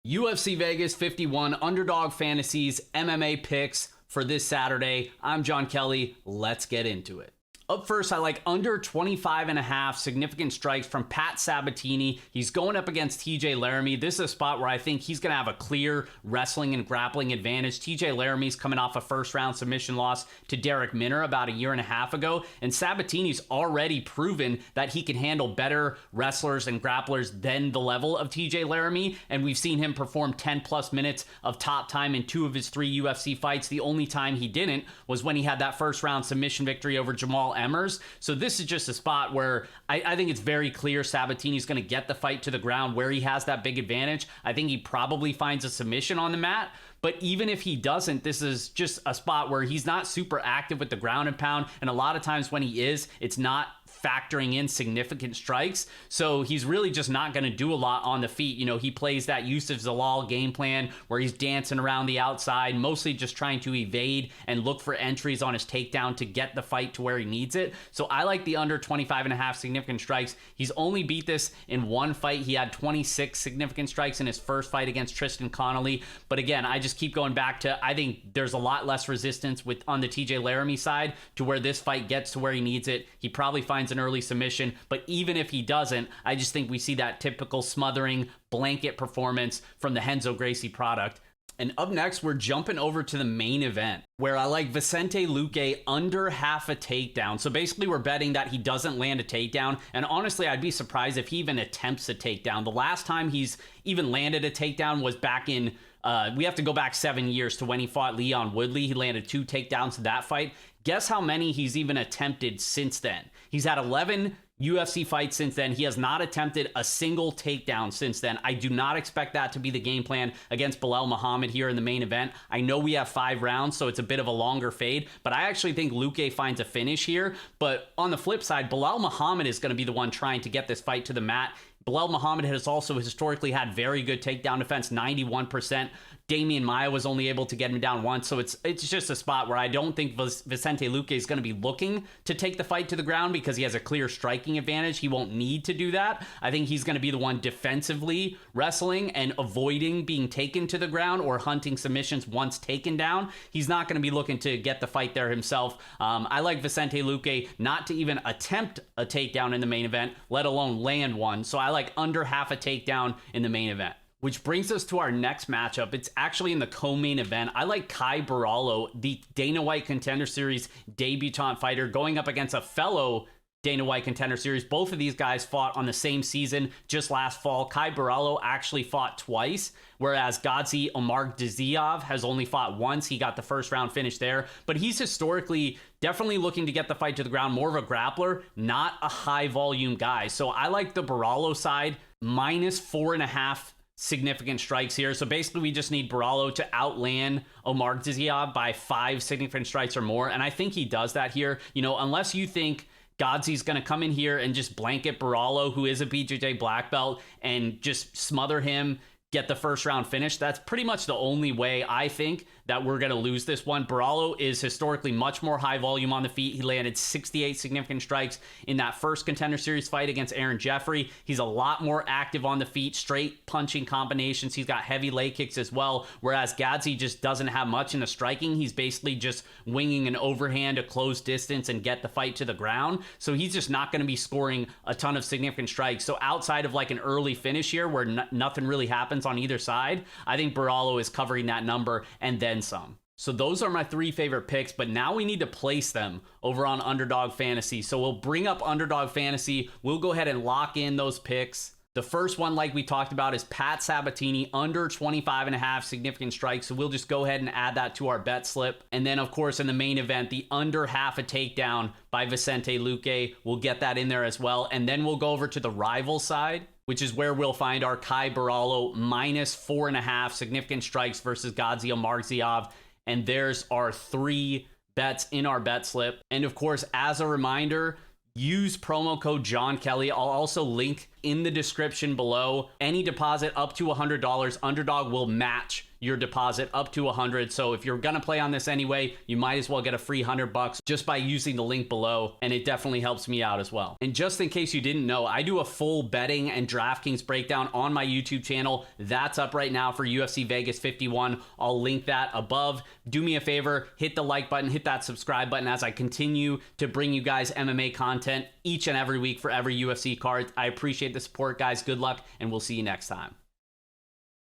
UFC Vegas 51 Underdog Fantasies MMA picks for this Saturday. I'm John Kelly. Let's get into it. Up first, I like under 25.5 significant strikes from Pat Sabatini. He's going up against TJ Laramie. This is a spot where I think he's going to have a clear wrestling and grappling advantage. TJ Laramie's coming off a first-round submission loss to Derek Minner about a year and a half ago, and Sabatini's already proven that he can handle better wrestlers and grapplers than the level of TJ Laramie, and we've seen him perform 10-plus minutes of top time in 2 of his 3 UFC fights. The only time he didn't was when he had that first-round submission victory over Jamal Emmers. So this is just a spot where I think it's very clear Sabatini's going to get the fight to the ground where he has that big advantage. I think he probably finds a submission on the mat. But even if he doesn't, this is just a spot where he's not super active with the ground and pound. And a lot of times when he is, it's not factoring in significant strikes. So he's really just not going to do a lot on the feet. You know, he plays that Yusuf Zalal game plan where he's dancing around the outside, mostly just trying to evade and look for entries on his takedown to get the fight to where he needs it. So I like the under 25.5 significant strikes. He's only beat this in 1 fight. He had 26 significant strikes in his first fight against Tristan Connolly. But again, I just keep going back to, I think there's a lot less resistance on the TJ Laramie side to where this fight gets to where he needs it. He probably finds an early submission, but even if he doesn't, I just think we see that typical smothering blanket performance from the Renzo Gracie product. And up next, we're jumping over to the main event, where I like Vicente Luque under half a takedown. So basically, we're betting that he doesn't land a takedown. And honestly, I'd be surprised if he even attempts a takedown. The last time he's even landed a takedown was back in, we have to go back 7 years to when he fought Leon Woodley. He landed 2 takedowns in that fight. Guess how many he's even attempted since then? He's had 11 UFC fights since then. He has not attempted a single takedown since then. I do not expect that to be the game plan against Belal Muhammad here in the main event. I know we have 5 rounds, so it's a bit of a longer fade, but I actually think Luque finds a finish here. But on the flip side, Belal Muhammad is going to be the one trying to get this fight to the mat. Belal Muhammad has also historically had very good takedown defense, 91%. Damian Maia was only able to get him down once, so it's just a spot where I don't think Vicente Luque is going to be looking to take the fight to the ground because he has a clear striking advantage. He won't need to do that. I think he's going to be the one defensively wrestling and avoiding being taken to the ground or hunting submissions once taken down. He's not going to be looking to get the fight there himself. I like Vicente Luque not to even attempt a takedown in the main event, let alone land one. So I like under half a takedown in the main event. Which brings us to our next matchup. It's actually in the co-main event. I like Kai Barallo, the Dana White Contender Series debutant fighter, going up against a fellow Dana White Contender Series. Both of these guys fought on the same season just last fall. Kai Barallo actually fought twice, whereas Gadzhi Omargadzhiev has only fought once. He got the first round finish there, but he's historically definitely looking to get the fight to the ground, more of a grappler, not a high volume guy. So I like the Barallo side, minus 4.5 significant strikes here. So basically we just need Barallo to outland Omargadzhiev by 5 significant strikes or more, and I think he does that here. You know, unless you think Gadzhi's going to come in here and just blanket Barallo, who is a BJJ black belt, and just smother him, get the first round finish. That's pretty much the only way I think that we're going to lose this one. Barallo is historically much more high volume on the feet. He landed 68 significant strikes in that first Contender Series fight against Aaron Jeffrey. He's a lot more active on the feet, straight punching combinations. He's got heavy leg kicks as well, whereas Gadzhi just doesn't have much in the striking. He's basically just winging an overhand to close distance and get the fight to the ground. So he's just not going to be scoring a ton of significant strikes. So outside of like an early finish here where nothing really happens on either side, I think Barallo is covering that number and then some. So those are my 3 favorite picks, but now we need to place them over on Underdog Fantasy. So we'll bring up Underdog Fantasy. We'll go ahead and lock in those picks. The first one, like we talked about, is Pat Sabatini, under 25.5 significant strikes. So we'll just go ahead and add that to our bet slip. And then, of course, in the main event, the under half a takedown by Vicente Luque. We'll get that in there as well. And then we'll go over to the rival side, which is where we'll find our Kai Barallo minus 4.5 significant strikes versus Gadzhi Omargadzhiev. And there's our 3 bets in our bet slip. And of course, as a reminder, use promo code John Kelly. I'll also link in the description below. Any deposit up to $100, Underdog will match your deposit up to $100. So if you're gonna play on this anyway, you might as well get a free $100 just by using the link below, and it definitely helps me out as well. And just in case you didn't know, I do a full betting and DraftKings breakdown on my YouTube channel. That's up right now for UFC Vegas 51. I'll link that above. Do me a favor, hit the like button, hit that subscribe button as I continue to bring you guys MMA content each and every week for every UFC card. I appreciate the support, guys. Good luck, and we'll see you next time.